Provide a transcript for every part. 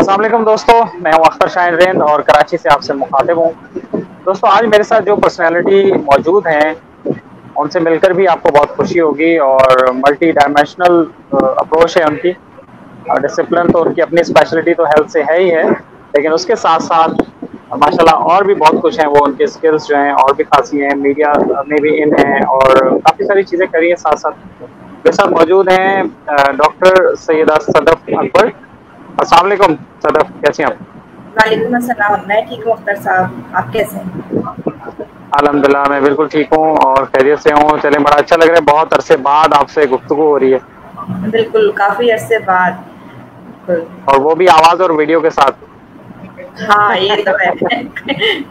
अस्सलाम वालेकुम दोस्तों, मैं हूं अख्तर शाहीन रेंद और कराची से आपसे मुखातिब हूं। दोस्तों, आज मेरे साथ जो पर्सनैलिटी मौजूद हैं, उनसे मिलकर भी आपको बहुत खुशी होगी और मल्टी डायमेंशनल अप्रोच है उनकी। डिसिप्लिन तो उनकी अपनी स्पेशलिटी तो हेल्थ से है ही है, लेकिन उसके साथ-साथ माशाल्लाह और भी बहुत कुछ हैं। वो उनके स्किल्स जो हैं और भी खासी हैं, मीडिया में भी इन हैं और काफ़ी सारी चीज़ें करी हैं साथ-साथ। मेरे साथ मौजूद हैं डॉक्टर सैयदा सदफ अकबर। अस्सलाम वालेकुम सदफ, कैसी हैं आप? वालेकुम अस्सलाम, मैं ठीक हूँ अख्तर साहब, आप कैसे हैं? अल्हम्दुलिल्लाह, मैं बिल्कुल ठीक हूँ और खैरियत से हूँ। चलें, बड़ा अच्छा लग रहा है, बहुत अरसे बाद आपसे गुफ्तगू हो रही है। बिल्कुल, काफ़ी अरसे बाद। और वो भी आवाज़ और वीडियो के साथ। हाँ, ये तो है।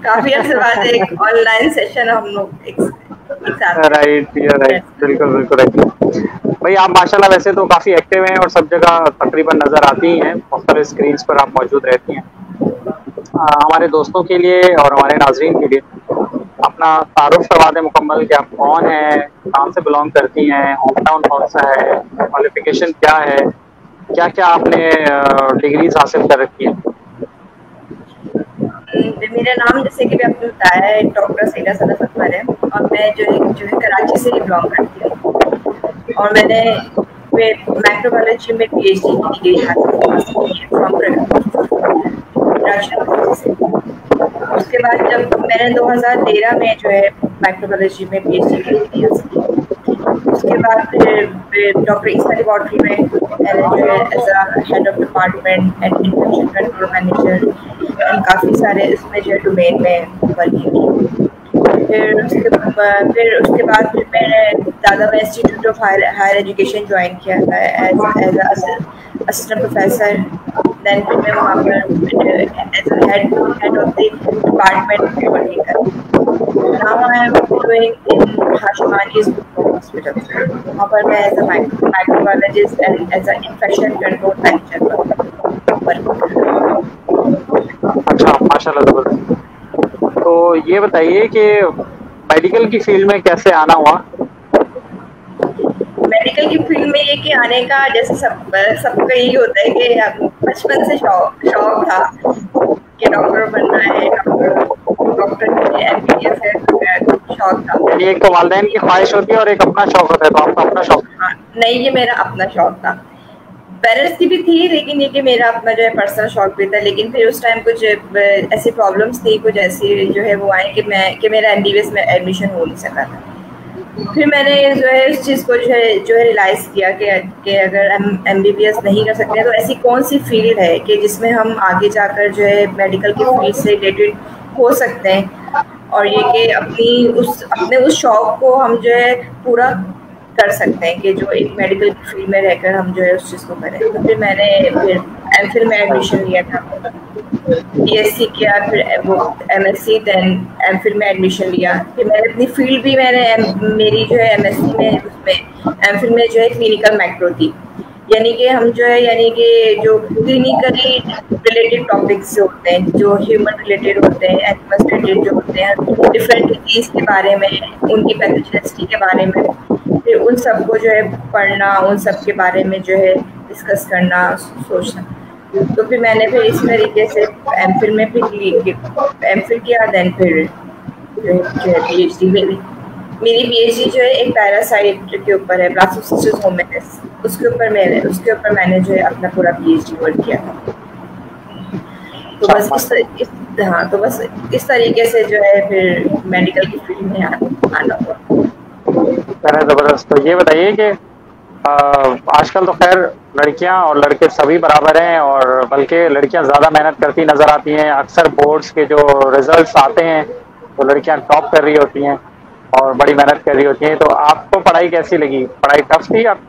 काफ़ी अरसे बाद एक ऑनलाइन सेशन हम लोग एक साथ राइट, यू आर राइट, बिल्कुल बिल्कुल राइट। भाई, आप माशाल्लाह वैसे तो काफ़ी एक्टिव हैं और सब जगह तकरीबन नज़र आती ही हैं, मुख्तलिफ स्क्रीन्स पर आप मौजूद रहती हैं। हमारे दोस्तों के लिए और हमारे नाज़रीन के लिए अपना तारुफ करवा दें मुकम्मल कि आप कौन हैं, कहाँ से बिलोंग करती हैं, होम टाउन कौन सा है, क्वालिफिकेशन क्या है, क्या क्या आपने डिग्रीज हासिल कर रखी हैं? मेरा नाम जैसे कि आपने बताया है डॉक्टर सैयदा सदफ अकबर है और मैं जो है कराची से ही बिलोंग करती हूँ और मैंने माइक्रोबायोलॉजी में पीएचडी की डिग्री हासिल की है फ्रॉम कराची से। उसके बाद जब मैंने 2013 में जो है माइक्रोबायोलॉजी में पीएचडी की डिग्री हासिल की, उसके बाद फिर डॉक्टर ईसा लेबॉर्ट्री में मैंने जो है as a head of department and infection control manager and काफ़ी सारे इसमें जो है डोमेन में वर्किंग की। फिर उसके बाद फिर मैंने Dada institute of higher education join किया था एज असिस्टेंट प्रोफेसर। देन फिर मैं वहाँ पर as a head of the department working कर। Now I am doing in Hashmanis hospital. वहाँ पर मैं as a microbiologist and as a infection control manager working कर। अच्छा, माशाल्लाह, ज़बरदस्त। तो ये बताइए कि मेडिकल की फील्ड में कैसे आना हुआ? मेडिकल की फील्ड में ये कि आने का जैसे सबका यही होता है कि बचपन से शौक था कि डॉक्टर बनना है, डॉक्टर एमबीबीएस है, शौक था। यानी एक तो वालिदैन की ख्वाहिश होती है और एक अपना शौक होता है, तो आपका अपना शौक? हाँ, नहीं, ये मेरा अपना शौक था। पेरेंट्स की भी थी, लेकिन ये कि मेरा अपना जो है पर्सनल शौक भी था। लेकिन फिर उस टाइम कुछ ऐसी प्रॉब्लम्स थी, कुछ ऐसी जो है वो आई कि मेरा एमबीबीएस में एडमिशन हो नहीं सका था। फिर मैंने जो है इस चीज़ को जो है रियलाइज़ किया कि अगर हम एमबीबीएस नहीं कर सकते तो ऐसी कौन सी फील्ड है कि जिसमें हम आगे जाकर जो है मेडिकल की फील्ड से रिलेटेड हो सकते हैं और ये कि अपने उस शौक को हम जो है पूरा कर सकते हैं कि जो एक मेडिकल की फील्ड में रहकर हम जो है उस चीज़ को करें। तो फिर मैंने फिर एमफिल में एडमिशन लिया था, बीएससी किया, फिर वो एमएससी, देन एमफिल में एडमिशन लिया। फिर मैंने अपनी फील्ड भी मेरी जो है एमएससी में उसमें एमफिल में जो है क्लिनिकल माइक्रो थी। यानी कि हम जो है जो क्लिनिकली रिलेटेड टॉपिक्स जो होते हैं, जो ह्यूमन रिलेटेड होते हैं, एनिमल्स रिलेटेड जो होते हैं, डिफरेंट डिजीज के बारे में, उनकी पैथोजेनिसिटी के बारे में, फिर उन सबको जो है पढ़ना, उन सब के बारे में जो है डिस्कस करना, सोचना। तो फिर मैंने फिर इस तरीके से एमफिल में फिर एमफिल किया, देन फिर जो है पीएचडी मेरी पीएचडी जो है एक पैरासाइट के ऊपर है, ब्लास्टोसिस्टिस होमिनिस, उसके ऊपर मैंने जो है अपना पूरा पीएचडी वर्क किया था। तो बस इस तरीके से जो है फिर मेडिकल की फील्ड में आना हुआ। ज़बरदस्त। तो ये बताइए कि आजकल तो खैर लड़कियां और लड़के सभी बराबर हैं और बल्कि लड़कियां ज़्यादा मेहनत करती नज़र आती हैं। अक्सर बोर्ड्स के जो रिजल्ट्स आते हैं तो लड़कियां टॉप कर रही होती हैं और बड़ी मेहनत कर रही होती हैं। तो आपको पढ़ाई कैसी लगी? पढ़ाई टफ थी आप?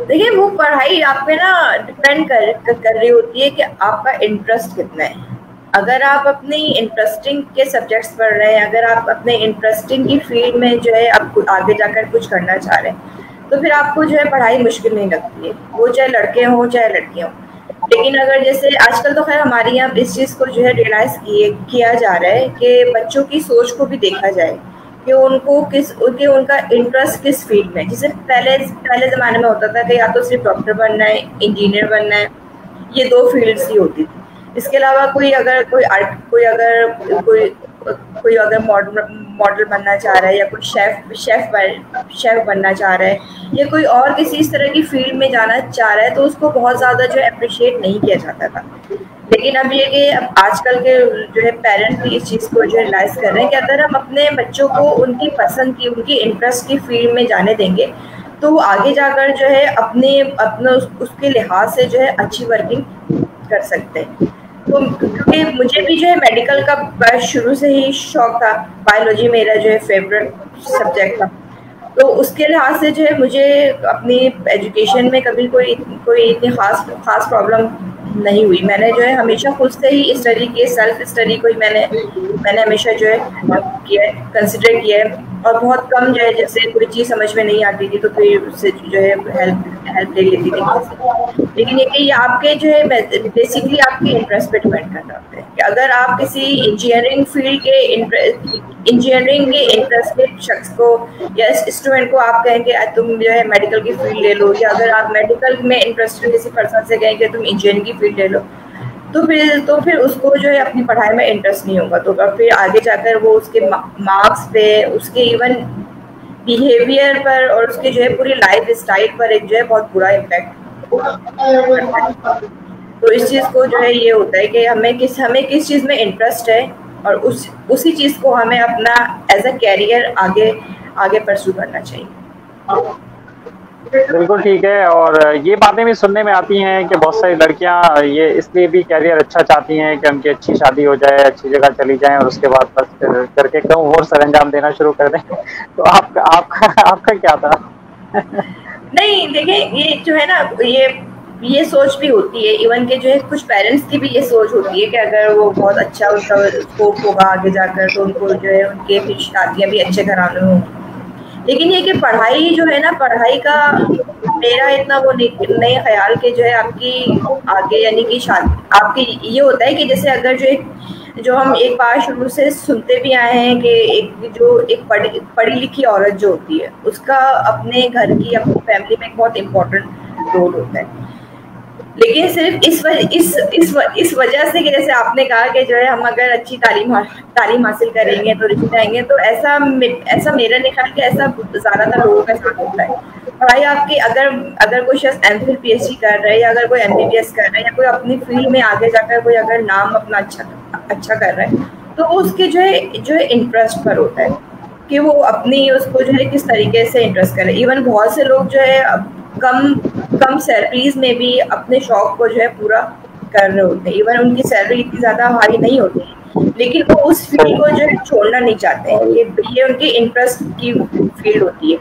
देखिए, वो पढ़ाई आप पे ना डिपेंड कर रही होती है कि आपका इंटरेस्ट कितना है। अगर आप अपनी इंटरेस्टिंग के सब्जेक्ट्स पढ़ रहे हैं, अगर आप अपने इंटरेस्टिंग की फील्ड में जो है आप आगे जाकर कुछ करना चाह रहे हैं, तो फिर आपको जो है पढ़ाई मुश्किल नहीं लगती है, वो चाहे लड़के हों चाहे लड़कियाँ हों। लेकिन अगर जैसे आजकल तो खैर हमारे यहाँ इस चीज़ को जो है रियलाइज़ किया जा रहा है कि बच्चों की सोच को भी देखा जाए कि उनका इंटरेस्ट किस फील्ड में। जैसे पहले ज़माने में होता था कि या तो सिर्फ डॉक्टर बनना है, इंजीनियर बनना है, ये 2 फील्ड्स ही होती थी। इसके अलावा कोई अगर मॉडल बनना चाह रहा है, या कोई शेफ बनना चाह रहा है, या कोई और किसी इस तरह की फील्ड में जाना चाह रहा है, तो उसको बहुत ज़्यादा जो है अप्रिशिएट नहीं किया जाता था। लेकिन अब ये कि अब आजकल के जो है पेरेंट्स भी इस चीज़ को जो रियलाइज़ कर रहे हैं कि अगर हम अपने बच्चों को उनकी पसंद की, उनकी इंटरेस्ट की फील्ड में जाने देंगे, तो वो आगे जाकर जो है अपने उसके लिहाज से जो है अच्छी वर्किंग कर सकते हैं। तो क्योंकि मुझे भी जो है मेडिकल का शुरू से ही शौक था, बायोलॉजी मेरा जो है फेवरेट सब्जेक्ट था, तो उसके लिहाज से जो है मुझे अपनी एजुकेशन में कभी कोई इतनी खास प्रॉब्लम नहीं हुई। मैंने जो है हमेशा खुद से ही स्टडी की, सेल्फ स्टडी को ही मैंने हमेशा जो है किया है, कंसिडर किया है, और बहुत कम जो है जैसे कोई चीज़ समझ में नहीं आती थी तो फिर उससे जो है हेल्प ले लेती थी। लेकिन ये आपके जो है बेसिकली आपके इंटरेस्ट पे डिपेंड करता है कि अगर आप किसी इंजीनियरिंग के इंटरेस्टेड शख्स को या स्टूडेंट को आप कहें कि तुम जो है मेडिकल की फील्ड ले लो, या अगर आप मेडिकल में इंटरेस्टेड किसी पर्सन से कहें कि तुम इंजीनियरिंग की फील्ड ले लो, तो फिर उसको जो है अपनी पढ़ाई में इंटरेस्ट नहीं होगा, तो फिर आगे जाकर वो उसके मार्क्स पे, उसके इवन बिहेवियर पर, और उसके जो है पूरी लाइफ स्टाइल पर एक जो है बहुत बुरा इम्पैक्ट। तो इस चीज़ को जो है ये होता है कि हमें किस चीज़ में इंटरेस्ट है, और उसी चीज़ को हमें अपना एज अ कैरियर आगे परस्यू करना चाहिए। बिल्कुल ठीक है। और ये बातें भी सुनने में आती हैं कि बहुत सारी लड़कियां ये इसलिए भी कैरियर अच्छा चाहती हैं कि उनकी अच्छी शादी हो जाए, अच्छी जगह चली जाएं, और उसके बाद बस करके कहूँ और सरंजाम देना शुरू कर दें। तो आपका क्या था? नहीं, देखिए, ये जो है ना, ये सोच भी होती है, इवन के जो है कुछ पेरेंट्स की भी ये सोच होती है कि अगर वो बहुत अच्छा उनका स्कोप होगा आगे जाकर, तो उनको जो है उनके फिर शादियाँ भी अच्छे घरानों में होंगी। लेकिन ये कि पढ़ाई जो है ना, पढ़ाई का मेरा इतना वो नहीं ख्याल कि जो है आपकी आगे, यानी कि आपकी ये होता है कि जैसे अगर जो हम एक बार शुरू से सुनते भी आए हैं कि एक पढ़ी लिखी औरत जो होती है, उसका अपने घर की, अपनी फैमिली में एक बहुत इम्पोर्टेंट रोल होता है। लेकिन सिर्फ इस वजह से कि जैसे आपने कहा कि जो है हम अगर अच्छी तालीम हासिल करेंगे तो रिश्ते आएंगे, तो ऐसा मेरा नहीं ख्याल कि ऐसा ज़्यादातर लोगों के साथ होता है। पढ़ाई आपकी, अगर कोई शख्स एमफिल पीएचडी कर रहा है, या अगर कोई एमबीबीएस कर रहा है, या कोई अपनी फील्ड में आगे जाकर कोई अगर नाम अपना अच्छा कर रहा है, तो उसके जो है इंटरेस्ट पर होता है कि वो उसको जो है किस तरीके से इंटरेस्ट करे। इवन बहुत से लोग जो है कम सैलरीज में भी अपने शौक को जो है पूरा कर रहे होते हैं। इवन उनकी सैलरी इतनी ज़्यादा हाई नहीं होती, लेकिन वो उस फील्ड को जो है छोड़ना नहीं चाहते हैं। ये उनकी इंटरेस्ट की फील्ड होती है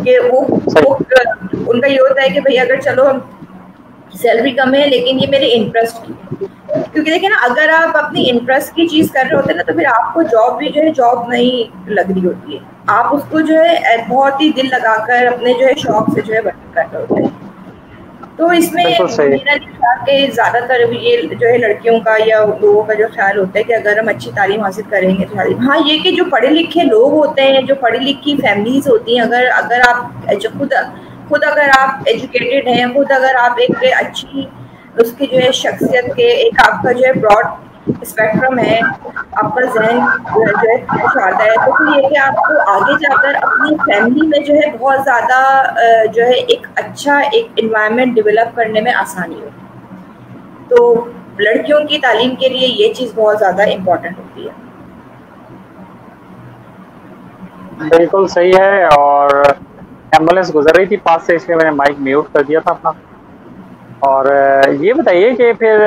कि वो उनका ये होता है कि भाई अगर चलो हम सैलरी कम है, लेकिन ये मेरे इंटरेस्ट की है। क्योंकि देखिए ना, अगर आप अपनी इंटरेस्ट की चीज़ कर रहे होते हैं ना, तो फिर आपको जॉब भी जो है जॉब नहीं लग रही होती है। आप उसको जो है बहुत ही दिल लगाकर अपने जो है शौक से जो है वर्क कर रहे होते हैं। तो इसमें मेरा ख्याल कि ज़्यादातर ये जो है लड़कियों का या लोगों का जो ख्याल होता है कि अगर हम अच्छी तालीम हासिल करेंगे तो शादी। हाँ, ये कि जो पढ़े लिखे लोग होते हैं, जो पढ़ी लिखी फैमिलीज होती हैं, अगर आप खुद अगर आप एजुकेटेड हैं, खुद अगर आप एक अच्छी उसकी जो है शख्सियत के, एक आपका जो है ब्रॉड स्पेक्ट्रम है, आपका जहन जो है आता है, तो फिर ये कि आपको आगे जाकर अपनी फैमिली में जो है बहुत ज़्यादा जो है एक अच्छा एक एनवायरनमेंट डेवलप करने में आसानी हो। तो लड़कियों की तालीम के लिए ये चीज़ बहुत ज़्यादा इम्पोर्टेंट होती है। बिल्कुल सही है। और एम्बुलेंस गुजर रही थी पास से, इसलिए मैंने माइक म्यूट कर दिया था अपना। और ये बताइए कि फिर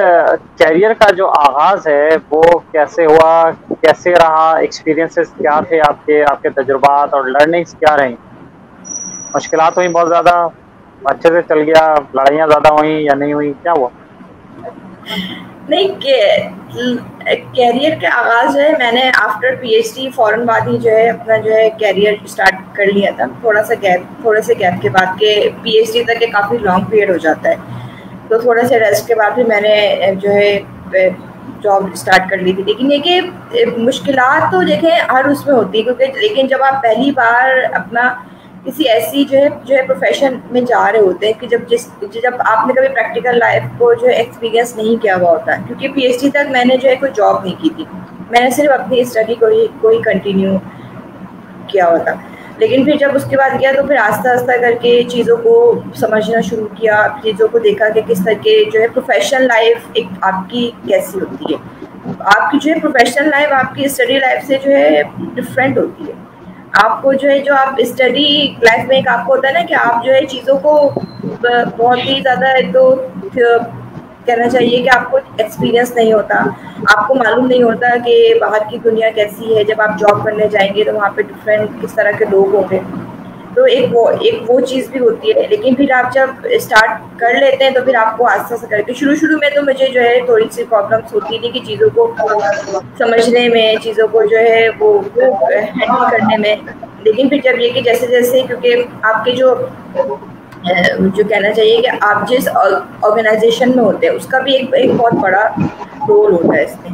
कैरियर का जो आगाज़ है वो कैसे हुआ, कैसे रहा, एक्सपीरियंसेस क्या थे आपके तजुर्बात और लर्निंग्स क्या रहीं? मुश्किलात हुई बहुत ज़्यादा, अच्छे से चल गया, लड़ाइयाँ ज़्यादा हुई या नहीं हुई, क्या हुआ? नहीं, कैरियर का आगाज़ जो है मैंने आफ्टर पीएचडी फ़ौरन बाद ही जो है अपना जो है कैरियर स्टार्ट कर लिया था। थोड़े से गैप के बाद के पीएचडी तक के काफ़ी लॉन्ग पीरियड हो जाता है, तो थोड़े से रेस्ट के बाद भी मैंने जो है जॉब स्टार्ट कर ली थी। लेकिन ये कि मुश्किलात तो देखें हर उसमें होती है, क्योंकि लेकिन जब आप पहली बार अपना किसी ऐसी जो है प्रोफेशन में जा रहे होते हैं कि जब आपने कभी प्रैक्टिकल लाइफ को जो है एक्सपीरियंस नहीं किया हुआ होता है, क्योंकि पीएचडी तक मैंने जो है कोई जॉब नहीं की थी, मैंने सिर्फ अपनी स्टडी को ही कंटिन्यू किया हुआ था। लेकिन फिर जब उसके बाद किया तो फिर आस्ता आस्ता करके चीज़ों को समझना शुरू किया, चीज़ों को देखा कि किस तरह के जो है प्रोफेशनल लाइफ एक आपकी कैसी होती है। आपकी जो है प्रोफेशनल लाइफ आपकी स्टडी लाइफ से जो है डिफरेंट होती है। आपको जो है जो आप स्टडी लाइफ में एक आपको होता है ना कि आप जो है चीज़ों को बहुत ही ज़्यादा एक तो कहना चाहिए कि आपको एक्सपीरियंस नहीं होता, आपको मालूम नहीं होता कि बाहर की दुनिया कैसी है। जब आप जॉब करने जाएंगे तो वहाँ पे डिफरेंट किस तरह के लोग होंगे, तो एक वो चीज़ भी होती है। लेकिन फिर आप जब स्टार्ट कर लेते हैं तो फिर आपको आस्ते आस्ते करके शुरू में तो मुझे जो है थोड़ी सी प्रॉब्लम्स होती थी कि चीज़ों को समझने में, चीज़ों को जो है वो हैंडल करने में। लेकिन फिर जब ये कि जैसे जैसे क्योंकि आपके जो कहना चाहिए कि आप जिस ऑर्गेनाइजेशन में होते हैं उसका भी एक बहुत बड़ा रोल होता है इसमें,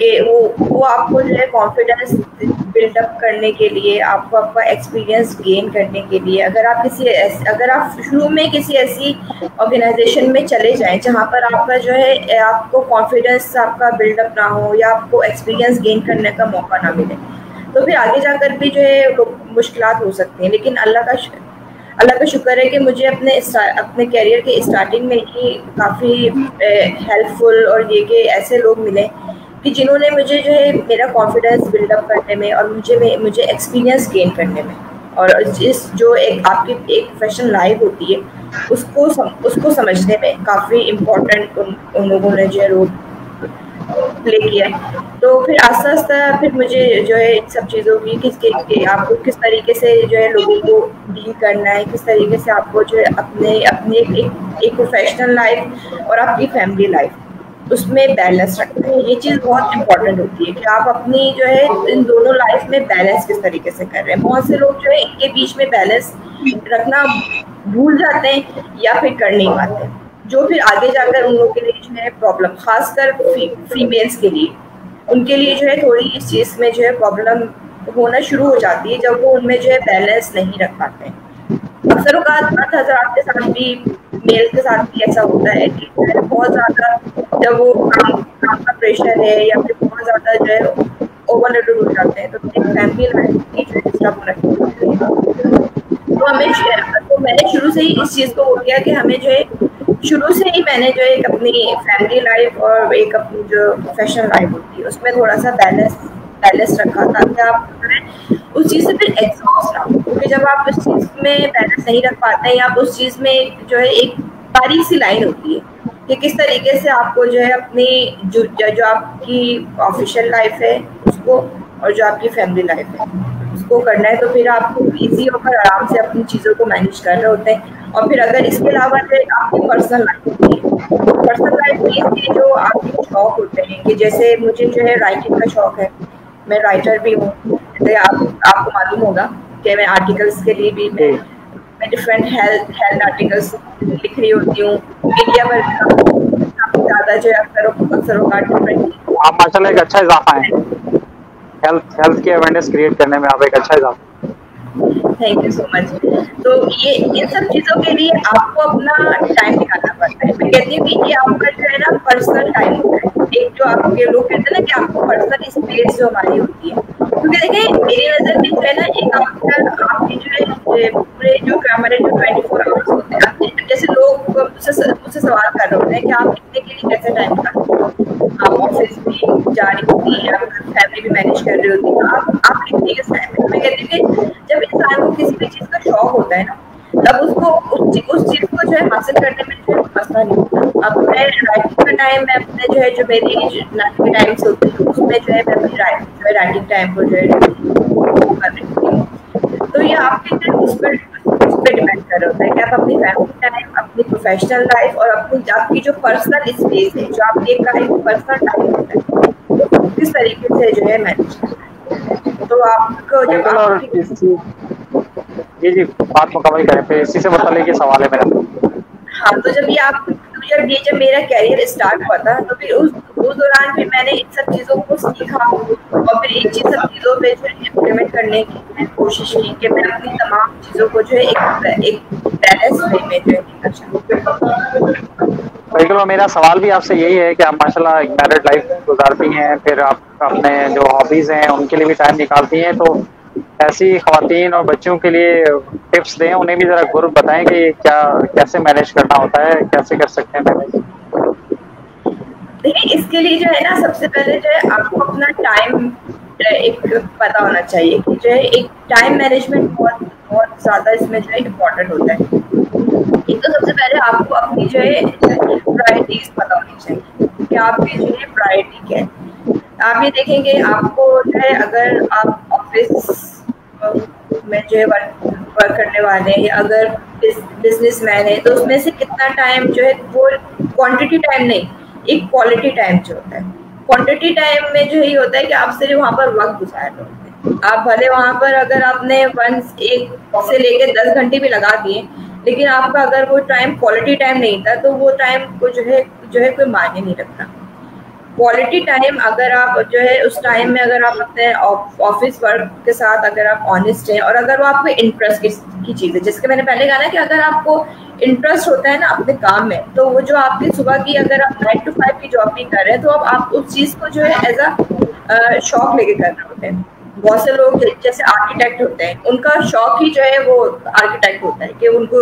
कि वो आपको जो है कॉन्फिडेंस बिल्डअप करने के लिए, आपको आपका एक्सपीरियंस गेन करने के लिए, अगर आप शुरू में किसी ऐसी ऑर्गेनाइजेशन में चले जाएं जहां पर आपका जो है आपको कॉन्फिडेंस आपका बिल्डअप ना हो या आपको एक्सपीरियंस गेन करने का मौका ना मिले, तो फिर आगे जाकर भी जो है मुश्किलात हो सकती हैं। लेकिन अल्लाह का शुक्र है कि मुझे अपने कैरियर के स्टार्टिंग में ही काफ़ी हेल्पफुल और ये कि ऐसे लोग मिले कि जिन्होंने मुझे जो है मेरा कॉन्फिडेंस बिल्डअप करने में और मुझे एक्सपीरियंस गेन करने में, और जिस जो एक आपकी एक प्रोफेशनल लाइफ होती है उसको समझने में काफ़ी इम्पोर्टेंट उन लोगों ने जो है रोल प्ले किया है। तो फिर आस्ता आस्ता फिर मुझे जो है इन सब चीज़ों की आपको किस तरीके से जो है लोगों को डील करना है, किस तरीके से आपको जो है अपने एक प्रोफेशनल लाइफ और आपकी फैमिली लाइफ उसमें बैलेंस रखना है। ये चीज़ बहुत इंपॉर्टेंट होती है कि आप अपनी जो है इन दोनों लाइफ में बैलेंस किस तरीके से कर रहे हैं। बहुत से लोग जो है इनके बीच में बैलेंस रखना भूल जाते हैं या फिर कर नहीं पाते, जो फिर आगे जाकर उन लोगों के लिए जो है प्रॉब्लम, खासकर फीमेल्स के लिए, उनके लिए जो है थोड़ी इस चीज़ में जो है प्रॉब्लम होना शुरू हो जाती है जब वो उनमें जो है बैलेंस नहीं रख पाते हैं। अक्सर औकात हज़रात के साथ भी, मेल के साथ भी ऐसा होता है कि बहुत ज़्यादा जब वो काम का प्रेशर है या फिर बहुत ज़्यादा जो है ओवरलोडेड हो जाते हैं तो फैमिली लाइफ की जो है डिस्टर्ब होना तो मैंने शुरू से ही इस चीज़ को वो किया कि हमें जो है शुरू से ही मैंने जो एक अपनी फैमिली लाइफ और एक अपनी जो प्रोफेशनल लाइफ होती है उसमें थोड़ा सा बैलेंस रखा ताकि आप उस चीज़ से फिर एग्जॉस्ट ना हो, क्योंकि जब आप उस चीज़ में बैलेंस नहीं रख पाते हैं या आप उस चीज़ में जो है एक बारीक सी लाइन होती है कि किस तरीके से आपको जो है अपनी जो आपकी ऑफिशियल लाइफ है उसको और जो आपकी फैमिली लाइफ है उसको करना है, तो फिर आपको इजी होकर आराम से अपनी चीज़ों को मैनेज कर रहे होते हैं। और फिर अगर इसके अलावा जो आपकी पर्सनल लाइफ होती है, पर्सनल लाइफ में जो आपके शौक होते हैं कि जैसे मुझे जो है राइटिंग का शौक है, मैं राइटर भी हूँ, जैसे आपको मालूम होगा कि मैं आर्टिकल्स के लिए भी मैं डिफरेंट हेल्थ आर्टिकल्स लिख रही होती हूँ, मीडिया पर काफ़ी ज़्यादा जो है अक्सर आप माशाल्लाह एक अच्छा इजाफा है हेल्थ की अवेयरनेस क्रिएट करने में, आप एक अच्छा इजाफा। Thank you so much. तो ये इन सब चीज़ों के लिए आपको अपना टाइम निकालना पड़ता है। मैं कहती हूँ कि ये आपका जो है ना पर्सनल टाइम होता है, एक जो आपके लोग कहते हैं ना कि आपको पर्सनल स्पेस जो हमारी होती है, क्योंकि देखिए मेरी नज़र में जो है ना एक आपकी जो है पूरे जो हमारे जो 24 आवर्स होते हैं, जैसे लोग मुझसे सवाल कर रहे होते हैं कि आप इतने के लिए कैसे टाइम निकालते हो, आप ऑफिस भी जा रही होती है, आप फैमिली भी मैनेज कर रही होती है, तो आप कितने के टाइम। मैं कहती हूँ कि जब इंसान को किसी भी चीज़ का शौक होता है ना तब उसको उस चीज़ को जो है हासिल करने में जो है मसला नहीं होता। अब मैं राइटिंग का टाइम मैं अपने जो है जो मेरी नाइट के टाइम से होती है उसमें जो है मैं अपनी राइटिंग टाइम को जो है कर रही हूँ। तो ये आपके उस पर डिपेंड कर रहा होता है कि आप अपनी फैमिली टाइम, अपनी प्रोफेशनल लाइफ और आपकी जो पर्सनल स्पेस है, जो आपकी एक पर्सनल टाइम होता है, किस तरीके से जो है मैनेज करना है। तो आपको जब जी बात मुकम्मल करें, फिर इसी से मतलब कि सवाल है मेरा। हाँ, तो जब मेरा कैरियर स्टार्ट हुआ था तो फिर उस दौरान फिर मैंने इन सब चीज़ों को सीखा और फिर इन सब चीज़ों पे जो है इम्प्लीमेंट करने की कोशिश की कि मैं अपनी तमाम चीज़ों को जो है एक बैलेंस वे में जो है लेकर चलूं। बिल्कुल, मेरा सवाल भी आपसे यही है कि आप माशाल्लाह एक मैरिड लाइफ गुजारती हैं, फिर आप अपने जो हॉबीज़ हैं उनके लिए भी टाइम निकालती हैं, तो ऐसी ख़वातीन और बच्चों के लिए टिप्स दें, उन्हें भी ज़रा गुर बताएं कि क्या कैसे मैनेज करना होता है, कैसे कर सकते हैं मैनेज? देखिए, इसके लिए जो है ना, सबसे पहले जो है आपको अपना टाइम एक पता होना चाहिए कि जो है एक टाइम मैनेजमेंट बहुत बहुत ज़्यादा इसमें जो है इम्पोर्टेंट होता है। एक तो सबसे पहले आपको अपनी जो है प्रायोरिटीज पता होनी चाहिए कि आपकी जो है प्रायोरिटी क्या है। आप ये देखेंगे, आपको जो है अगर आप ऑफिस में जो है वर्क करने वाले हैं या अगर बिजनेसमैन है, तो उसमें से कितना टाइम जो है वो क्वांटिटी टाइम नहीं, एक क्वालिटी टाइम जो होता है। क्वांटिटी टाइम में जो ये होता है कि आप सिर्फ वहाँ पर वक्त गुजार रहे होते हैं। आप भले वहाँ पर अगर आपने 1 से लेकर 10 घंटे भी लगा दिए, लेकिन आपका अगर वो टाइम क्वालिटी टाइम नहीं था, तो वो टाइम को जो है कोई मायने नहीं रखता। क्वालिटी टाइम अगर आप जो है उस टाइम में अगर आप अपने ऑफिस वर्क के साथ अगर आप ऑनेस्ट हैं और अगर वो आपको इंटरेस्ट की चीज़ है, जिसके मैंने पहले कहा ना कि अगर आपको इंटरेस्ट होता है ना अपने काम में, तो वो जो आपकी सुबह की अगर आप 9 to 5 की जॉब भी कर रहे हैं, तो अब आप उस चीज़ को जो है एज अ शौक लेके कर रहे होते हैं। बहुत से लोग जैसे आर्किटेक्ट होते हैं, उनका शौक ही जो है वो आर्किटेक्ट होता है कि उनको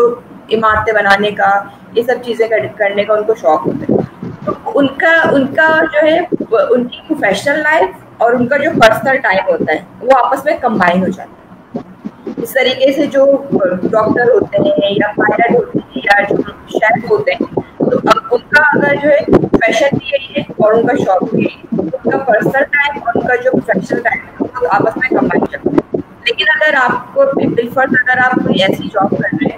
इमारतें बनाने का, ये सब चीज़ें करने का उनको शौक होता है। तो उनका जो है उनकी प्रोफेशनल लाइफ और उनका जो पर्सनल टाइम होता है वो आपस में कंबाइन हो जाता है। इस तरीके से जो डॉक्टर होते हैं या पायलट होते हैं या जो शेफ होते हैं, तो अब उनका अगर जो है प्रोफेशन भी यही है और उनका शौक भी यही है, तो उनका पर्सनल टाइम और उनका जो प्रोफेशनल टाइम है वो आपस में कंबाइन करते हैं। लेकिन अगर आपको प्रीफर अगर आप कोई ऐसी जॉब कर रहे हैं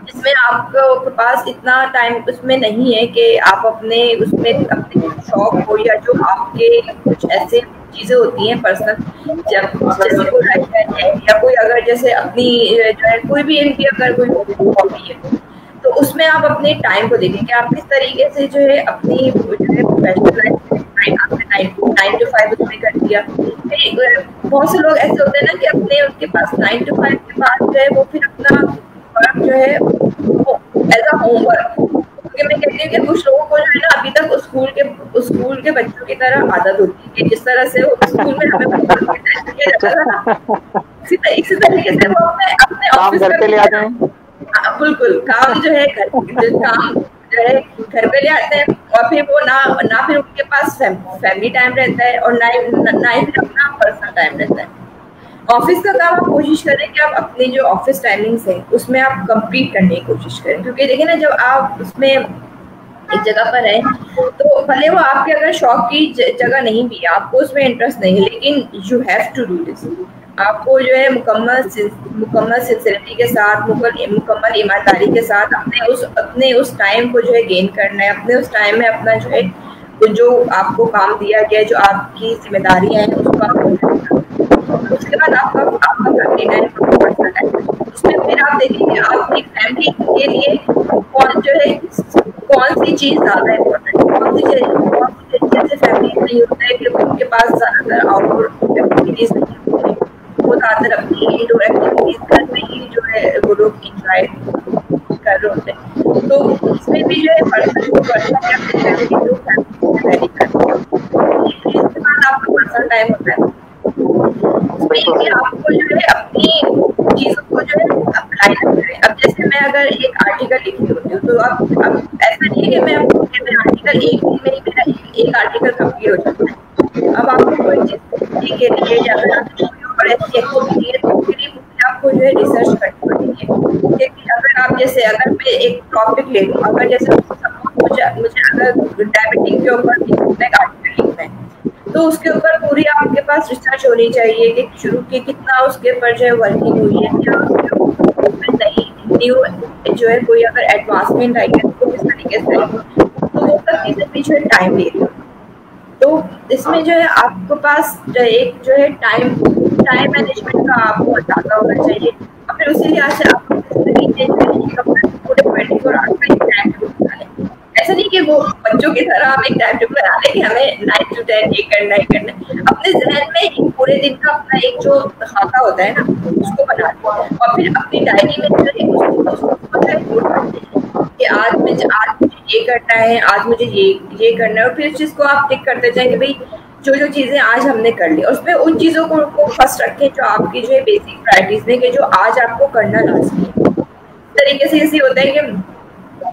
जिसमें आपके पास इतना टाइम उसमें नहीं है कि आप अपने शौक हो या जो आपके कुछ ऐसे चीज़ें होती हैं पर्सनल, जब जैसे कोई राइटर है या कोई अगर जैसे अपनी जो है कोई भी इनकी अगर कोई हॉबी है, तो उसमें आप अपने टाइम को देखें कि आप किस तरीके से जो है अपनी जो है प्रोफेशनल लाइफ आपने 9 to 5 उसमें कर दिया। बहुत से लोग ऐसे होते हैं ना कि अपने उनके पास 9 to 5 के बाद जो है वो फिर अपना वर्क जो है एज अ होमवर्क, क्योंकि मैं कहती हूँ कि कुछ लोगों को जो है ना अभी तक स्कूल के बच्चों की तरह आदत होती है कि जिस तरह से वो स्कूल में हमें किया जाता था ना, इसी तरीके से वो अपने ऑफिस घर पे ले आते हैं। बिल्कुल, काम जो है काम जो है घर पे ले आते हैं और फिर वो ना फिर उनके पास फैमिली टाइम रहता है और ना ही फिर अपना पर्सनल टाइम रहता है। ऑफिस का काम आप कोशिश करें कि आप अपनी जो ऑफिस टाइमिंग्स है उसमें आप कंप्लीट करने की कोशिश करें, क्योंकि देखिए ना, जब आप उसमें एक जगह पर हैं तो भले वो आपके अगर शौक की जगह नहीं भी, आपको उसमें इंटरेस्ट नहीं है, लेकिन you have to do this. आपको जो है मुकम्मल सिंसियरिटी के साथ, मुकम्मल ईमानदारी के साथ अपने उस टाइम को जो है गेन करना है। अपने उस टाइम में अपना जो है जो आपको काम दिया गया है, जो आपकी जिम्मेदारियां हैं, उसको आप उसके बाद आपका फैमिली टाइम, पर्सनल टाइम, उसमें फिर आप देखेंगे आपकी फैमिली के लिए कौन सी चीज़ ज़्यादा इम्पोर्टेंट है, कौन सी चीज़ जैसे फैमिली नहीं होता है कि उनके पास ज़्यादातर आउटडोर एक्टिविटीज़ नहीं होती है, वो ज़्यादातर अपनी इंडोर एक्टिविटीज़ घर में ही जो है वो लोग इंजॉय कर रहे होते हैं। तो इसमें भी जो है पर्सनल आपका पर्सनल टाइम होता है, उसमें आपको जो है अपनी चीज़ों को जो है अप्लाई करें। अब जैसे मैं अगर एक आर्टिकल लिखी होती हूँ, तो अब ऐसा नहीं है कि मैं आर्टिकल एक दिन में ही मेरा एक आर्टिकल कंप्लीट हो जाता है। अब आपको कोई चीज़ के लिए अगर और ऐसी एक्टिविटी है तो उसके लिए आपको जो है रिसर्च करनी पड़ेगी। अगर आप जैसे अगर मैं एक टॉपिक ले लूँ, अगर जैसे मुझे अगर डायबिटिक के ऊपर एक आर्टिकल लिखना है, तो उसके ऊपर पूरी आपके पास रिसर्च होनी चाहिए कि शुरू के कितना उसके ऊपर जो है वर्किंग हुई है, क्या उसमें नई न्यू जो है कोई अगर एडवांसमेंट आई है तो किस तरीके से, तो वो सब चीज़ें पीछे टाइम ले रही हो। तो इसमें जो है आपके पास एक जो है टाइम मैनेजमेंट का आपको अंदाजा होना चाहिए, और फिर उसी लिहाज से आप पूरे 24 आवर्स का एक टाइम टेबल बना लें। ऐसा नहीं कि वो बच्चों की तरह आप एक टाइम टेबल 9 to 10 ये करना है करना है। अपने जहन में पूरे दिन का अपना एक जो खाका होता है ना उसको बना लें और फिर अपनी डायरी में जो है उसको जो है नोट करते हैं कि आज मुझे ये करना है, आज मुझे ये करना है, और फिर उस चीज को आप टिक करते जाएंगे भाई जो चीजें आज हमने कर ली, और उसमें उन चीजों को फर्स्ट रखें जो आपकी जो है बेसिक प्रायोरिटीज में कि जो आज आपको करना लाजमी है। तरीके से ऐसे होता है कि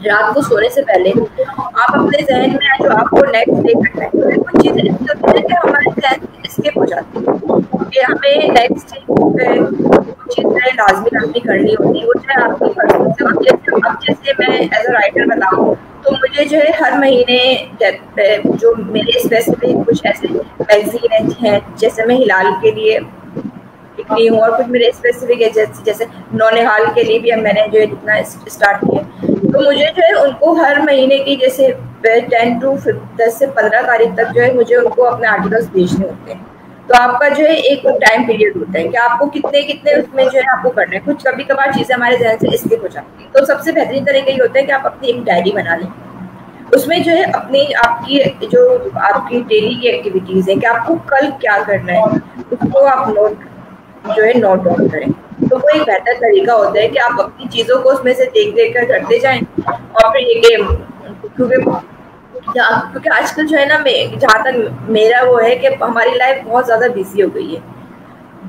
रात को सोने से पहले आप अपने जहन में जो आपको नेक्स्ट डे करना है, तो कुछ चीजें ऐसी होती है कि हमारे जहन से स्किप हो जाती है कि हमें नेक्स्ट डे कुछ चीजें लाजमी करनी होती है, वो चाहे आपकी पर्सनल से। अब जैसे मैं एज अ राइटर बताऊँ तो मुझे जो है हर महीने जो मेरे स्पेसिफिक कुछ ऐसे मैगजीन हैं, जैसे मैं हिलाल के लिए लिख रही हूँ और कुछ मेरे स्पेसिफिक है जैसे नौनिहाल के लिए भी अब मैंने जो है लिखना स्टार्ट किया, तो मुझे जो है उनको हर महीने की जैसे 10 से 15 तारीख तक जो है मुझे उनको अपने आर्टिकल्स भेजने होते हैं। तो आपका जो है एक टाइम पीरियड होता है कि आपको कितने कितने उसमें जो है आपको करना है। कुछ कभी कभार चीज़ें हमारे जहन से स्किप हो जाती है, तो सबसे बेहतरीन तरीका ये होता है कि आप अपनी एक डायरी बना लें, उसमें जो है अपनी आपकी डेली की एक्टिविटीज़ है कि आपको कल क्या करना है उसको आप नोट डाउन करें। तो वो एक बेहतर तरीका होता है कि आप अपनी चीज़ों को उसमें से देख कर करते जाएं और फिर ये क्योंकि आजकल जो है ना, जहाँ तक मेरा वो है कि हमारी लाइफ बहुत ज़्यादा बिजी हो गई है,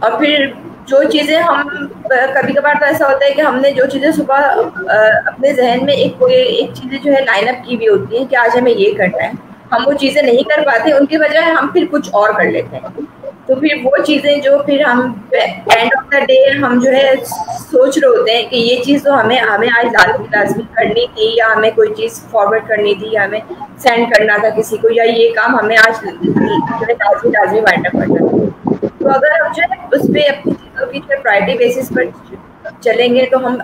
और फिर जो चीज़ें हम कभी कभार तो ऐसा होता है कि हमने जो चीज़ें सुबह अपने जहन में एक चीज़ें जो है लाइन अप की हुई होती हैं कि आज हमें ये करना है, हम वो चीज़ें नहीं कर पाते, उनकी बजाय हम फिर कुछ और कर लेते हैं। तो फिर वो चीज़ें जो फिर हम एंड ऑफ द डे हम जो है सोच रहे होते हैं कि ये चीज़ तो हमें आज लाजमी करनी थी, या हमें कोई चीज़ फॉरवर्ड करनी थी, या हमें सेंड करना था किसी को, या ये काम हमें आज जो है लाजमी वाइंड अप करना था। तो अगर हम जो है उस पर अपनी चीज़ों की जो प्रायोरिटी बेसिस पर चलेंगे तो हम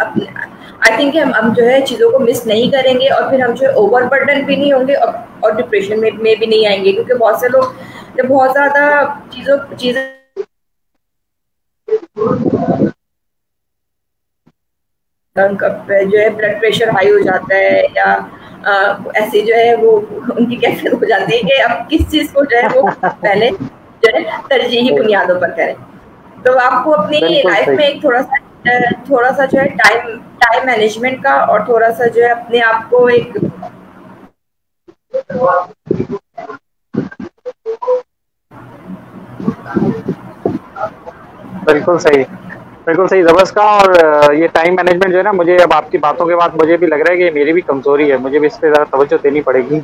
आई थिंक हम जो है चीज़ों को मिस नहीं करेंगे, और फिर हम जो है ओवर बर्डन भी नहीं होंगे और डिप्रेशन में भी नहीं आएंगे। क्योंकि बहुत से लोग जब बहुत ज़्यादा चीज़ें उनका जो है ब्लड प्रेशर हाई हो जाता है, या ऐसे जो है वो उनकी कैफियत हो जाती है कि अब किस चीज़ को जो है वो पहले जो है तरजीही बुनियादों पर करें। तो आपको अपनी लाइफ में एक थोड़ा सा जो है टाइम मैनेजमेंट का, और थोड़ा सा जो है अपने आप को एक बिल्कुल सही ज़बरदस्त का। और ये टाइम मैनेजमेंट जो है ना, मुझे अब आपकी बातों के बाद मुझे भी लग रहा है कि मेरी भी कमज़ोरी है, मुझे भी इस पे ज़्यादा तवज्जो देनी पड़ेगी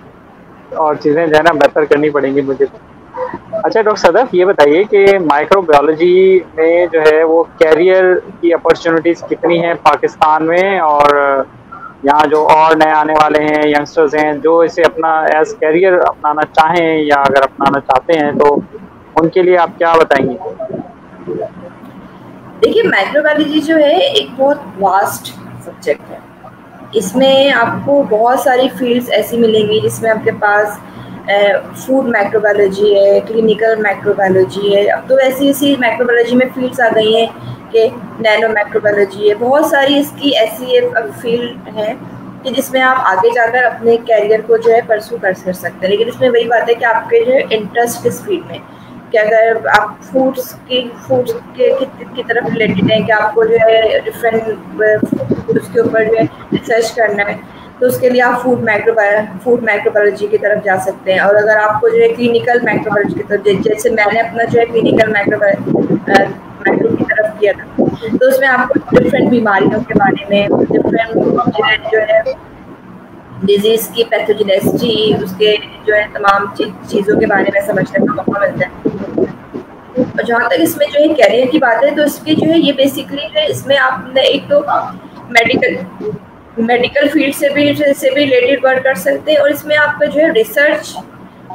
और चीज़ें जो है ना बेहतर करनी पड़ेंगी मुझे। अच्छा डॉक्टर सदफ, ये बताइए कि माइक्रोबायोलॉजी में जो है वो कैरियर की अपॉर्चुनिटीज़ कितनी हैं पाकिस्तान में, और यहाँ जो और नए आने वाले हैं यंगस्टर्स हैं जो इसे अपना एज कैरियर अपनाना चाहें या अगर अपनाना चाहते हैं तो उनके लिए आप क्या बताएंगे? देखिए, माइक्रोबायोलॉजी जो है एक बहुत वास्ट सब्जेक्ट है। इसमें आपको बहुत सारी फील्ड्स ऐसी मिलेंगी जिसमें आपके पास फूड माइक्रोबायोलॉजी है, क्लिनिकल माइक्रोबायोलॉजी है। अब तो ऐसी माइक्रोबायोलॉजी में फील्ड्स आ गई हैं कि नैनो माइक्रोबायोलॉजी है। बहुत सारी इसकी ऐसी फील्ड है कि जिसमें आप आगे जाकर अपने कैरियर को जो है परस्यू कर सकते हैं। लेकिन इसमें वही बात है कि आपके जो है इंटरेस्ट किस फील्ड में, कि अगर आप फूड्स की तरफ रिलेटेड है कि आपको जो है डिफरेंट उसके ऊपर जो है रिसर्च करना है, तो उसके लिए आप फूड माइक्रोबायोलॉजी की तरफ जा सकते हैं। और अगर आपको जो है क्लिनिकल माइक्रोबायोलॉजी की तरफ, जैसे मैंने अपना जो है क्लिनिकल माइक्रो की तरफ किया था, तो उसमें आपको डिफरेंट बीमारियों के बारे में, डिफरेंट जो है डिजीज की पैथोजेनेसिटी, उसके जो है तमाम चीज़ों के बारे में समझने का मौका मिलता है। और जहाँ तक इसमें जो है कैरियर की बात है, तो इसके जो है ये बेसिकली है, इसमें आपने एक तो मेडिकल फील्ड से भी रिलेटेड वर्क कर सकते हैं, और इसमें आपका जो है रिसर्च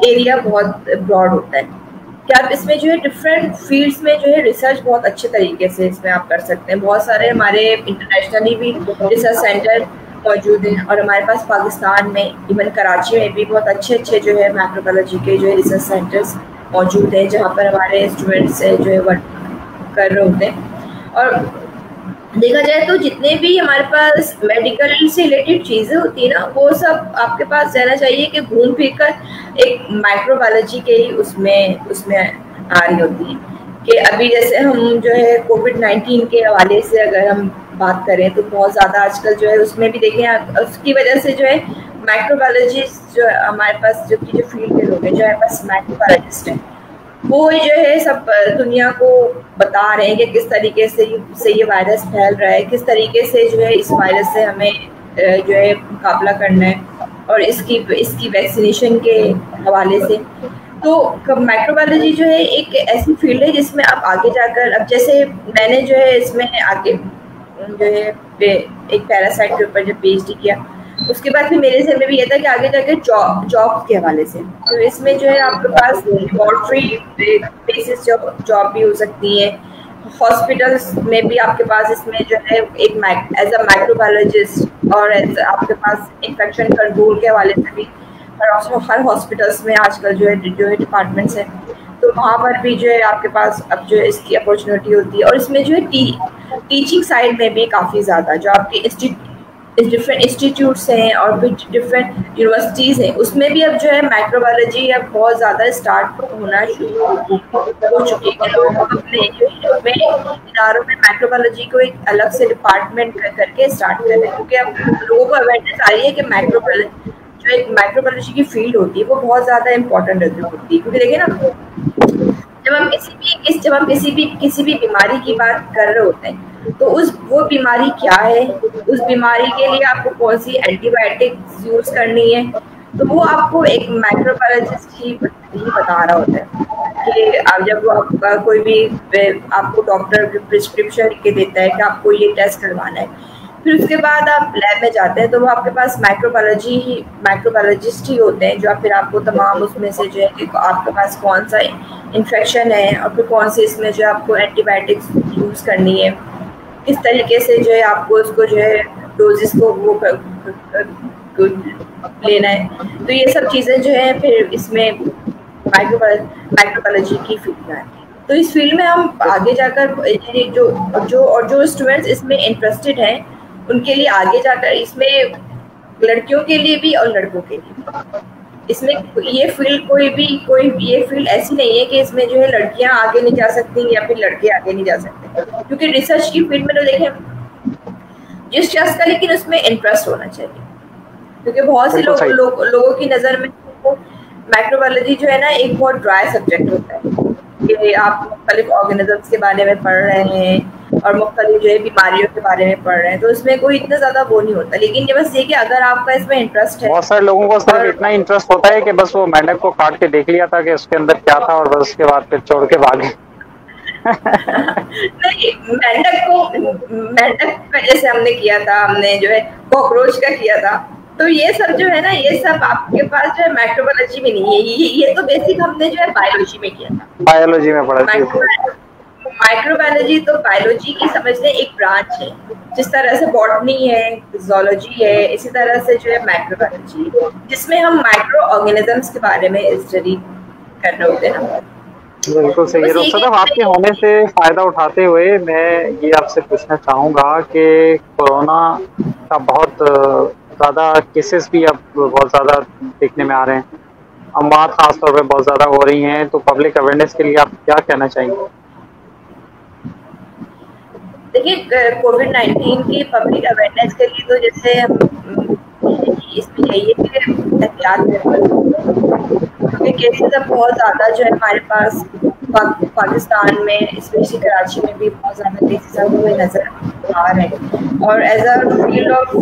एरिया बहुत ब्रॉड होता है कि आप इसमें जो है डिफरेंट फील्ड्स में जो है रिसर्च बहुत अच्छे तरीके से इसमें आप कर सकते हैं। बहुत सारे हमारे इंटरनेशनली भी रिसर्च सेंटर मौजूद हैं, और हमारे पास पाकिस्तान में इवन कराची में भी बहुत अच्छे जो है माइक्रोबायोलॉजी के जो है रिसर्च सेंटर्स मौजूद हैं, जहाँ पर हमारे स्टूडेंट्स जो है वर्क कर रहे होते हैं। और देखा जाए तो जितने भी हमारे पास मेडिकल से रिलेटेड चीजें होती है ना, वो सब आपके पास रहना चाहिए कि घूम फिर कर एक माइक्रोबायोलॉजी के ही उसमें उसमें आ रही होती है। कि अभी जैसे हम जो है कोविड-19 के हवाले से अगर हम बात करें तो बहुत ज्यादा आजकल जो है उसमें भी देखें, उसकी वजह से जो है माइक्रोबायोलॉजी जो हमारे पास जो की जो फील्ड के लोग हैं, जो हमारे पास माइक्रोबायोलॉजिस्ट हैं, वो जो है सब दुनिया को बता रहे हैं कि किस तरीके से ये वायरस फैल रहा है, किस तरीके से जो है इस वायरस से हमें जो है मुकाबला करना है, और इसकी वैक्सीनेशन के हवाले से। तो माइक्रोबायोलॉजी जो है एक ऐसी फील्ड है जिसमें आप आगे जाकर, अब जैसे मैंने जो है इसमें आगे जो है एक पैरासाइट के ऊपर जब पीएचडी किया, उसके बाद फिर मेरे से में भी ये था कि आगे जाके जॉब के हवाले से, तो इसमें जो है आपके पास लेबोरेटरी बेसिस जॉब भी हो सकती है, हॉस्पिटल्स में भी आपके पास इसमें जो है एक एज अ माइक्रोबायोलॉजिस्ट, और एज आपके पास इन्फेक्शन कंट्रोल के हवाले से भी हर हॉस्पिटल्स में आजकल जो है डिपार्टमेंट्स हैं, तो वहाँ पर भी जो है आपके पास अब जो है इसकी अपॉर्चुनिटी होती है। और इसमें जो है टीचिंग साइड में भी काफ़ी ज़्यादा जो आपके डिफरेंट इंस्टीट्यूट्स हैं और भी डिफरेंट यूनिवर्सिटीज़ हैं, उसमें भी अब जो है माइक्रोबायोलॉजी अब बहुत ज़्यादा स्टार्ट होना शुरू हो चुकी है। लोग अपने इदारों में माइक्रोबायोलॉजी को एक अलग से डिपार्टमेंट करके स्टार्ट कर रहे हैं, क्योंकि अब लोगों को अवेयरनेस आ रही है कि माइक्रोबायोलॉजी जो एक माइक्रोबायोलॉजी की फील्ड होती है वो बहुत ज़्यादा इंपॉर्टेंट होती है। क्योंकि देखिए ना, जब हम किसी भी बीमारी की बात कर रहे होते हैं, तो वो बीमारी क्या है, उस बीमारी के लिए आपको कौन सी एंटीबायोटिक यूज करनी है, तो वो आपको एक माइक्रोबायोलॉजिस्ट ही बता रहा होता है कि अब जब वो आपका कोई भी आपको डॉक्टर प्रिस्क्रिप्शन लिख के देता है कि आपको ये टेस्ट करवाना है, फिर उसके बाद आप लैब में जाते हैं तो वो आपके पास माइक्रोबायोलॉजिस्ट ही होते हैं, जो फिर आपको तमाम उसमें से जो है कि आपके पास कौन सा इन्फेक्शन है और फिर कौन सी इसमें जो आपको एंटीबायोटिक्स यूज़ करनी है, किस तरीके से जो है आपको उसको जो है डोजेस को वो लेना है। तो ये सब चीज़ें जो है फिर इसमें माइक्रोबायोलॉजी की फील्ड में आती है। तो इस फील्ड में हम आगे जाकर जो स्टूडेंट्स इसमें इंटरेस्टेड हैं उनके लिए आगे जाकर इसमें लड़कियों के लिए भी और लड़कों के लिए भी इसमें ये फील्ड ऐसी नहीं है कि इसमें जो है लड़कियां आगे नहीं जा सकती या फिर लड़के आगे नहीं जा सकते, क्योंकि रिसर्च की फील्ड में तो देखें जिस शख्स का लेकिन उसमें इंटरेस्ट होना चाहिए, क्योंकि बहुत से लोगों की नज़र में माइक्रोबायोलॉजी जो है ना एक बहुत ड्राई सब्जेक्ट होता है कि आप मुख्तलिफ ऑर्गेनिजम्स के बारे में पढ़ रहे हैं और मुख्तलिफ जो है बीमारियों के बारे में पढ़ रहे हैं, तो इसमें कोई इतना ज़्यादा वो नहीं होता। लेकिन ये बस ये कि अगर आपका इसमें इंटरेस्ट है, बहुत सारे लोगों को सिर्फ इतना इंटरेस्ट होता है कि बस वो मेंढक को काट के देख लिया था कि उसके अंदर क्या था और बस उसके बाद फिर छोड़ के भागे। नहीं, मेंढक का जैसे हमने किया था, हमने जो है कॉकरोच का किया था, तो ये सब जो है ना ये सब आपके पास जो है माइक्रोबायोलॉजी में नहीं है, ये तो बेसिक हमने जो है बायोलॉजी में किया था, बायोलॉजी में पढ़ा था। माइक्रोबायोलॉजी तो बायोलॉजी की समझ लें एक ब्रांच है, जिस तरह से बॉटनी है, जूलॉजी है, इसी तरह से जो है माइक्रोबायोलॉजी, जिसमें हम माइक्रो ऑर्गेनिजम्स के बारे में स्टडी कर रहे होते हैं। बिल्कुल सही है। तो सदफ आपके होने से फ़ायदा उठाते हुए मैं ये आपसे पूछना चाहूँगा कि कोरोना का बहुत ज़्यादा केसेस भी अब बहुत ज़्यादा देखने में आ रहे हैं, अमवात ख़ास तौर पे बहुत ज़्यादा हो रही हैं, तो पब्लिक अवेयरनेस के लिए आप क्या कहना चाहेंगे? देखिए, कोविड-19 की पब्लिक अवेयरनेस के लिए तो जैसे हम इसमें यही है कि एहतियात क्योंकि केसेस अब बहुत ज़्यादा जो है हमारे पास पाकिस्तान में स्पेशली कराची में भी बहुत ज़्यादा केसेस अब हुए नज़र आ रहे हैं, और as a field of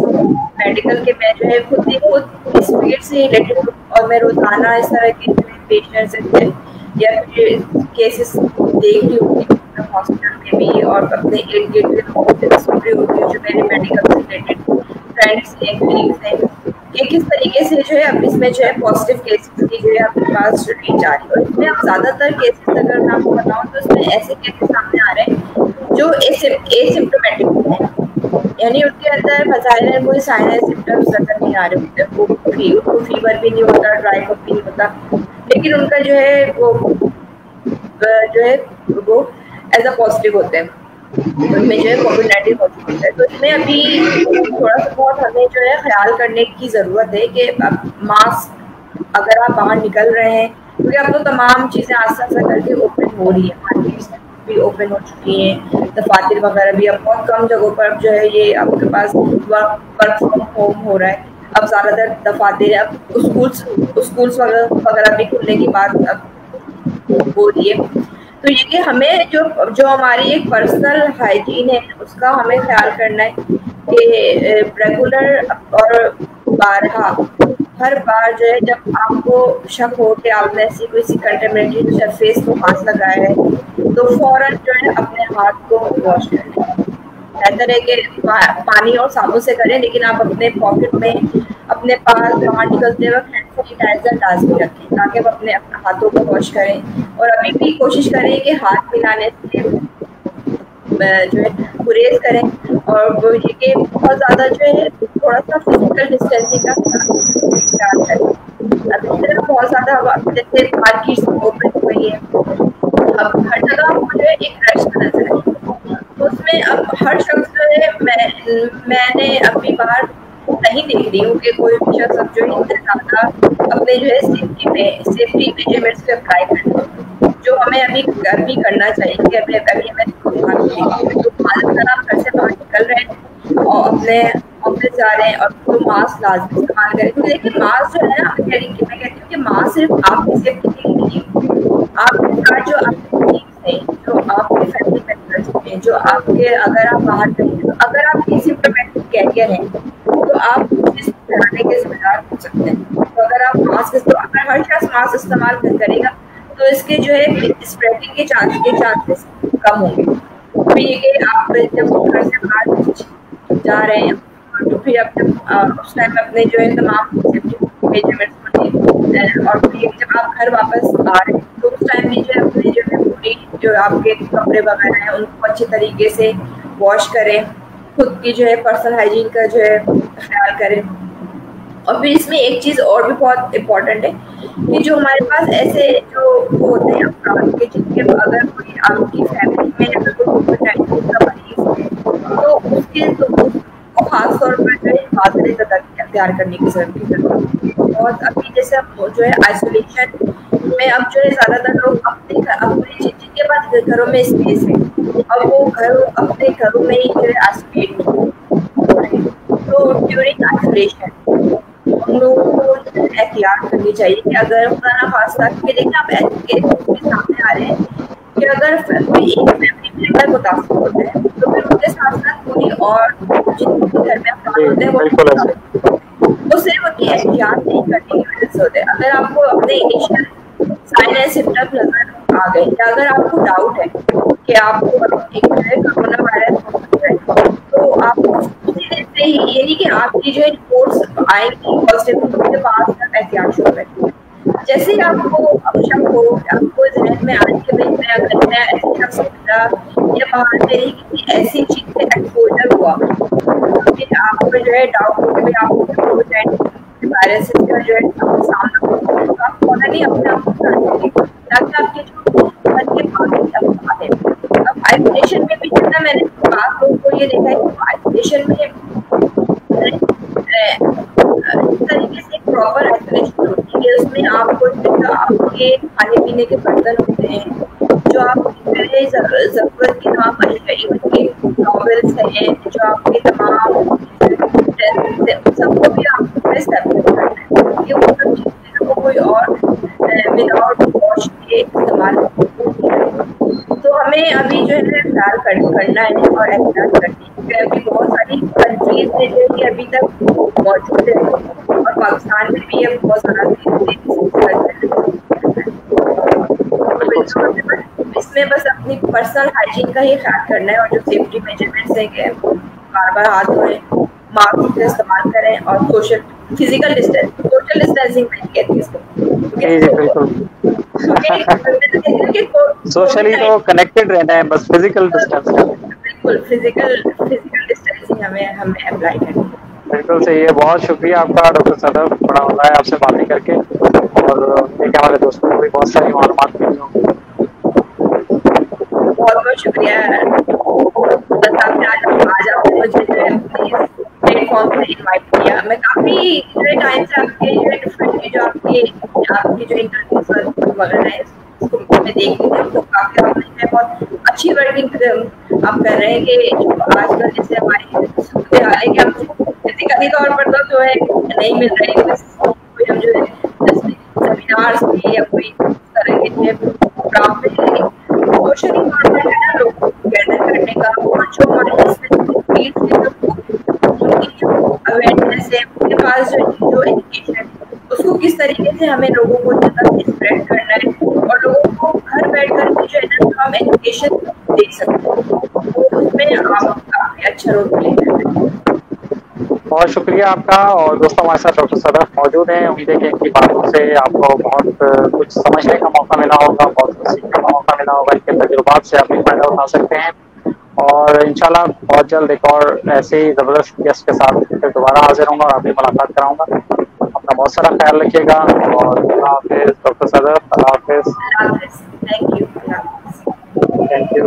medical के मैं जो है खुद इस फील्ड से रिलेटेड और मैं रोज़ाना इस तरह के पेशेंट्स या फिर केसेस देख रही हूँ हॉस्पिटल में भी और अपने इर्द गिर्द होती हूँ जो मेरे मेडिकल से रिलेटेड फ्रेंड्स हैं, कलीग्स हैं, कि किस तरीके से जो है अब इसमें जो है पॉजिटिव केसेस की जो है आपके पास रीच आ रही है। और इसमें अब ज़्यादातर केसेस अगर मैं आपको बताऊँ तो इसमें ऐसे केसेस सामने आ रहे हैं जो एसिम्प्टोमेटिक हैं, यानी उनके अंदर बज़ाहिर कोई साइनस सिम्टम्स नजर नहीं आ रहे होते, उनको फीवर भी नहीं होता, ड्राई कफ भी नहीं होता, लेकिन उनका जो है वो एज अ पॉजिटिव होते हैं। उनमें जो है कोविड-19 हो चुका है। तो इसमें अभी थोड़ा सा बहुत हमें जो है ख्याल करने की ज़रूरत है कि अब मास्क अगर आप बाहर निकल रहे हैं, क्योंकि अब तो तमाम चीज़ें आस्ता-आस्ता करके ओपन हो रही है, मार्केट्स भी ओपन हो चुकी हैं, दफातर वगैरह भी अब बहुत कम जगहों पर जो है ये आपके पास वर्क फ्रॉम होम हो रहा है। अब ज़्यादातर दफातर अब स्कूल्स वगैरह भी खुलने की बात अब हो रही है। तो ये कि हमें जो जो हमारी एक पर्सनल हाइजीन है उसका हमें ख्याल करना है कि रेगुलर और बारहा हर बार जो है जब आपको शक हो कि आपने ऐसी कोई सी कंटेमिनेटेड सरफेस को हाथ लगाया है तो फौरन जो है अपने हाथ को वॉश कर लें। बेहतर है कि पानी और साबुन से करें, लेकिन आप अपने पॉकेट में अपने पास बाहर निकलते वक्त हैंड सैनिटाइजर लाजमी रखें ताकि आप अपने हाथों को वॉश करें। और अभी भी कोशिश करें कि हाथ मिलाने से जो है गुरेज करें, और वो ये कि बहुत ज़्यादा जो है थोड़ा सा फिजिकल डिस्टेंसिंग का ख्याल करें। अब इस तरह बहुत ज़्यादा जैसे मार्केट्स ओपन हो गई है, अब हर जगह आपको जो है एक रश नजर आए, तो उसमें अब हर शख्स जो है मैंने अपनी बाहर नहीं देख रही हूँ कि कोई भी शख्स अब जो है इतने ज़्यादा अपने जो है सेफ्टी मेजरमेंट्स पे अप्लाई करना, जो हमें अभी करना चाहिए कि अभी हमें तो अगर आप घर से बाहर निकल रहे हैं और अपने ऑफिस जा रहे हैं और तो मास्क लाजमी इस्तेमाल करें, क्योंकि देखिए मास्क जो है ना, मैं कहती हूँ कि मास्क सिर्फ आपकी सेफ्टी के लिए नहीं है, आपके साथ जो आपके हैं, जो आपके फैमिली मेंबर्स हैं, जो आपके अगर आप बाहर गए तो अगर आप एसिम्प्टोमेटिक कैरियर हैं तो आप फैलाने के जिम्मेदार हो सकते हैं। तो अगर आप अगर हर शख्स मास्क इस्तेमाल करेगा तो इसके जो है स्प्रेडिंग के चांसेस कम होंगे। तो ये कि आप जब घर से बाहर जा रहे हैं तो फिर अब उस टाइम अपने जो है तमाम सेफ्टी मेजरमेंट्स और फिर जब आप घर वापस आ रहे हैं तो उस टाइम भी जो है अपने जो है पूरी जो आपके कपड़े वगैरह हैं उनको अच्छे तरीके से वॉश करें, खुद की जो है पर्सनल हाइजीन का जो है ख्याल करें। और फिर इसमें एक चीज़ और भी बहुत इम्पोर्टेंट है कि जो हमारे पास ऐसे जो होते हैं अफराद के जिनके अगर कोई आपकी फैमिली में अगर कोई कोविड-19 का मरीज है तो उसको खास तौर पर जो है हिफाजत अख्तियार करने की जरूरत है। और अभी जैसे अब जो है आइसोलेशन में अब जो है ज़्यादातर लोग अपने जिनके पास घरों में स्पेस है अब वो अपने घरों में ही जो है आइसोलेट तो ड्यूरिंग आइसोलेशन हम लोगों को एहतियात करनी चाहिए कि अगर खुदा ना खास्ता के देखिए आप ऐसे सामने आ रहे हैं कि अगर कोई एक फैमिली मेंबर मुतासिर होता है तो फिर उनके साथ साथ कोई और जिनके घर में अफराद होते हैं वो सिर्फ उनकी एहतियात नहीं करने की वजह से होते हैं। अगर आपको अपने इनिशियल साइन एंड सिम्टम नजर आ गए या अगर आपको डाउट है कि आपको एक कोरोना वायरस हो सकता है तो आपको उसी दिन से ही ये नहीं कि आपकी जो रिपोर्ट्स आएंगी पॉजिटिव उसके बाद एहतियात शुरू करें। जैसे ही आपको शक हो आपको जहन में आने के बाद मैं अगर मैं ऐसे शख्स मिला या बाहर मेरी किसी ऐसी चीज से एक्सपोजर हुआ फिर आपको जो है डाउट हो कि आपको कोविड-19 वायरस का जो है सामना तो आप फौरन ही अपने आप को ताकि आपके जो घर के पास है। अब आइसोलेशन में भी जितना मैंने बात लोगों को ये देखा है कि आइसोलेशन में इस तरीके से प्रॉपर आइसोलेशन होती है उसमें आपको आपके खाने पीने के बर्तन होते हैं जो आपकी ज़रूरत के तमाम इवन के नॉवेल्स हैं जो आपके तमाम सबको भी आपको सेपरेट करना है कि वो सब चीज़ों को कोई और विदाउट वॉश के इस्तेमाल। तो हमें अभी जो है ख्याल करना है और एहतियात करनी है। अभी बहुत सारी कंट्रीज में जो है अभी तक मौजूद है और पाकिस्तान में भी है बहुत सारा इसमें बस अपनी पर्सनल हाइजीन का ही ख्याल करना है और जो सेफ्टी मेजरमेंट्स हैं कि बार हाथ धोएं, मास्क का इस्तेमाल करें और सोशल डिस्टेंसिंग नहीं कहती इसको। सोशली तो कनेक्टेड रहना है बस फिजिकल डिस्टेंस बिल्कुल फिजिकल डिस्टेंसिंग हमें अप्लाई करनी है। बिल्कुल सही है। बहुत शुक्रिया आपका डॉक्टर सदफ, बड़ा मजा है आपसे बातें करके और देखिए हमारे दोस्तों को भी बहुत सारी मालूमात मिली होंगी। बहुत शुक्रिया। इनवाइट किया। मैं काफ़ी टाइम से आपके जो डिफरेंट जो आपके जो इंटरव्यूज वगैरह है उसको मैं देख रही हूँ, तो काफ़ी आपने बहुत अच्छी वर्किंग आप कर रहे हैं कि आजकल जैसे हमारी सूरत हाल है कि हम फिजिकली तौर पर तो जो है नहीं मिल रहे हैं, कोई हम जो है सेमिनार्स में या कोई इस तरह के जो है प्रोग्राम में, सोशली तौर पर है ना लोगों को गैदर करने का, और जो हमारे उनकी जो अवेयरनेस है, उनके पास जो एजुकेशन उसको किस तरीके से हमें लोगों को जो है स्प्रेड करना है, और लोगों को घर बैठ कर जो है ना हम एजुकेशन दे सकते हैं, तो उसमें आप काफी अच्छा रोल प्ले कर रहे हैं। बहुत शुक्रिया आपका। और दोस्तों हमारे साथ डॉक्टर सदफ मौजूद हैं। उम्मीद है कि इनकी बातों से आपको बहुत कुछ समझने का मौका मिला होगा, बहुत कुछ सीखने का मौका मिला होगा। इनके तजुर्बात से आप भी फायदा उठा सकते हैं, और इंशाल्लाह बहुत जल्द एक और ऐसे ही ज़बरदस्त गेस्ट के साथ फिर दोबारा हाजिर होंगा और आपकी मुलाकात कराऊंगा। अपना बहुत सारा ख्याल रखिएगा, और अल्लाह हाफिज़ डॉक्टर सदफ। अल्लाह हाफिज़। Thank you. Thank you.